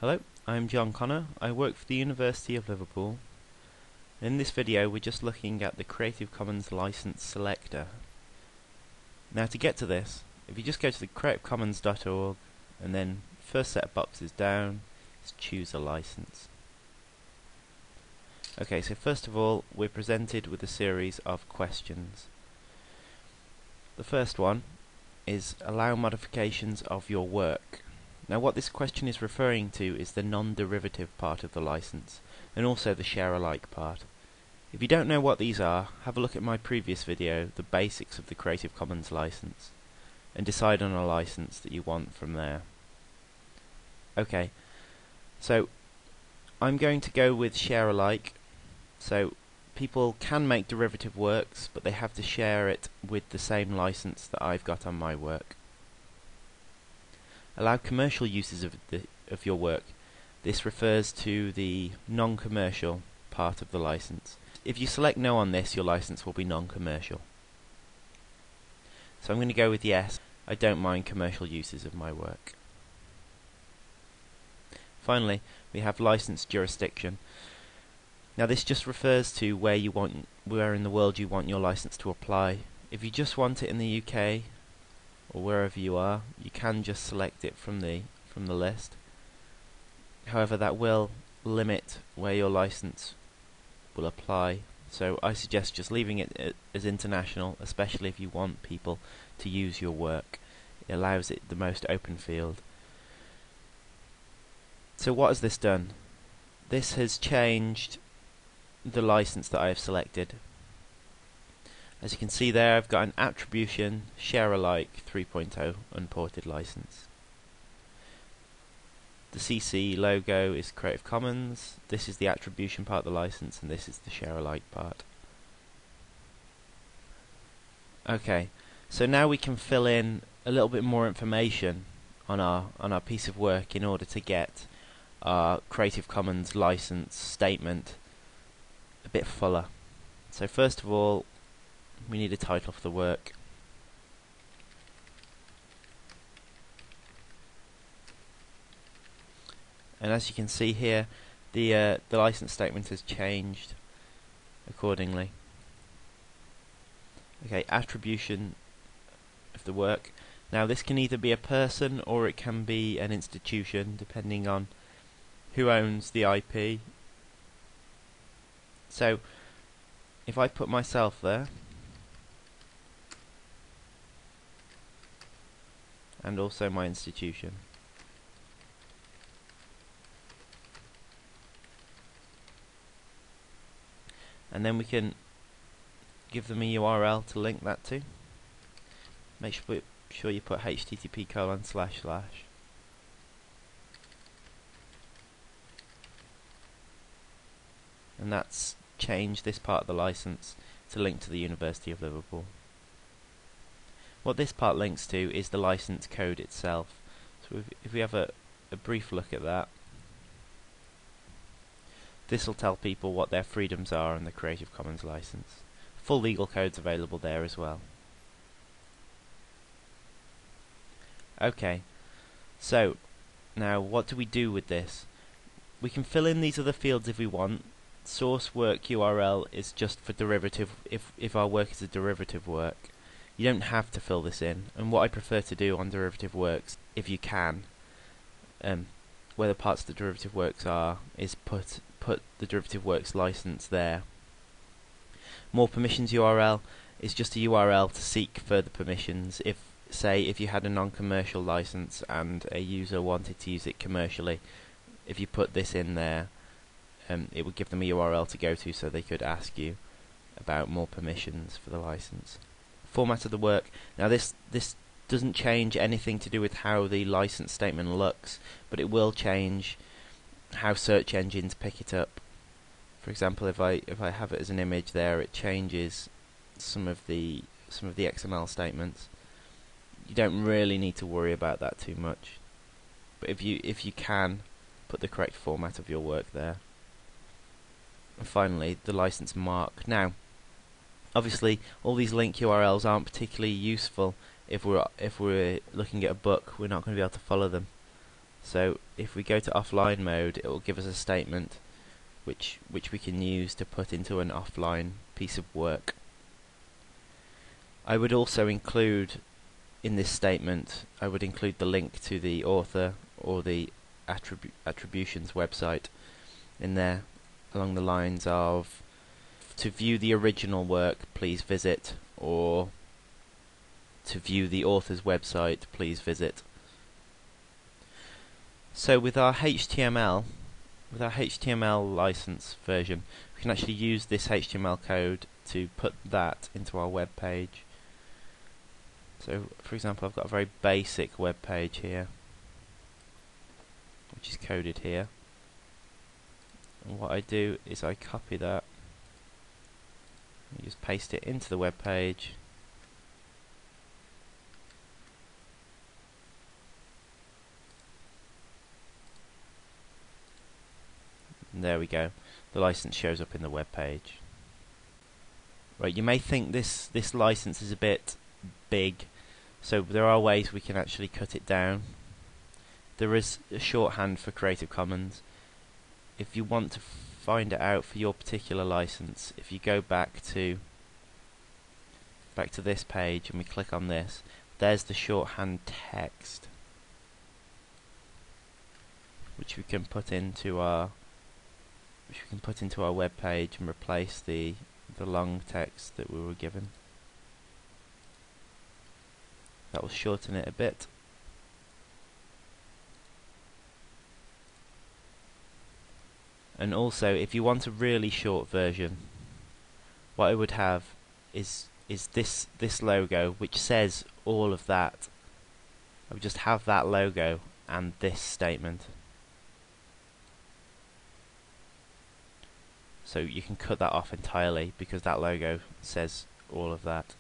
Hello, I'm John Connor. I work for the University of Liverpool. In this video we're just looking at the Creative Commons license selector. Now to get to this, if you just go to the creativecommons.org and then first set of boxes down is choose a license. Okay, so first of all we're presented with a series of questions. The first one is allow modifications of your work. Now what this question is referring to is the non-derivative part of the license, and also the share-alike part. If you don't know what these are, have a look at my previous video, the basics of the Creative Commons license, and decide on a license that you want from there. Okay, so I'm going to go with share-alike. So people can make derivative works, but they have to share it with the same license that I've got on my work. Allow commercial uses of your work. This refers to the non-commercial part of the license. If you select no on this, your license will be non-commercial. So I'm going to go with yes. I don't mind commercial uses of my work. Finally, we have license jurisdiction. Now this just refers to where in the world you want your license to apply. If you just want it in the UK, or wherever you are, you can just select it from the list. However, that will limit where your license will apply, so I suggest just leaving it as international, especially if you want people to use your work. It allows it the most open field. So what has this done? This has changed the license that I have selected. As you can see there, I've got an attribution share-alike 3.0 unported license. The CC logo is Creative Commons. This is the attribution part of the license, and this is the share-alike part. Okay, so now we can fill in a little bit more information on our piece of work in order to get our Creative Commons license statement a bit fuller. So first of all, we need a title for the work. And as you can see here, the license statement has changed accordingly. Okay, attribution of the work. Now this can either be a person or it can be an institution, depending on who owns the IP. So if I put myself there, and also my institution, and then we can give them a URL to link that to. Make sure you put http:// and that's changed this part of the license to link to the University of Liverpool. What this part links to is the license code itself. So if we have a brief look at that, this will tell people what their freedoms are in the Creative Commons license. Full legal code's available there as well. Okay, so now what do we do with this? We can fill in these other fields if we want. Source work URL is just for derivative, if our work is a derivative work. You don't have to fill this in, and what I prefer to do on derivative works, if you can, where the parts of the derivative works are, is put the derivative works license there. More permissions URL is just a URL to seek further permissions. If you had a non-commercial license and a user wanted to use it commercially, if you put this in there, it would give them a URL to go to so they could ask you about more permissions for the license. Format of the work. Now this doesn't change anything to do with how the license statement looks, but it will change how search engines pick it up. For example, if I have it as an image there, it changes some of the XML statements. You don't really need to worry about that too much, but if you can, put the correct format of your work there. And finally, the license mark. Now, obviously, all these link URLs aren't particularly useful if we're looking at a book. We're not going to be able to follow them. So if we go to offline mode, it will give us a statement which we can use to put into an offline piece of work. I would also include in this statement, I would include the link to the author or the attributions website in there, along the lines of, to view the original work, please visit, or to view the author's website, please visit. So with our HTML license version, we can actually use this HTML code to put that into our web page. So, for example, I've got a very basic web page here, which is coded here. And what I do is I copy that, and just paste it into the web page. And there we go. The license shows up in the web page. Right, you may think this license is a bit big, so there are ways we can actually cut it down. There is a shorthand for Creative Commons. If you want to find it out for your particular license, if you go back to this page and we click on this, there's the shorthand text which we can put into our web page and replace the long text that we were given. That will shorten it a bit. And also, if you want a really short version, what I would have is this logo, which says all of that. I would just have that logo and this statement. So you can cut that off entirely because that logo says all of that.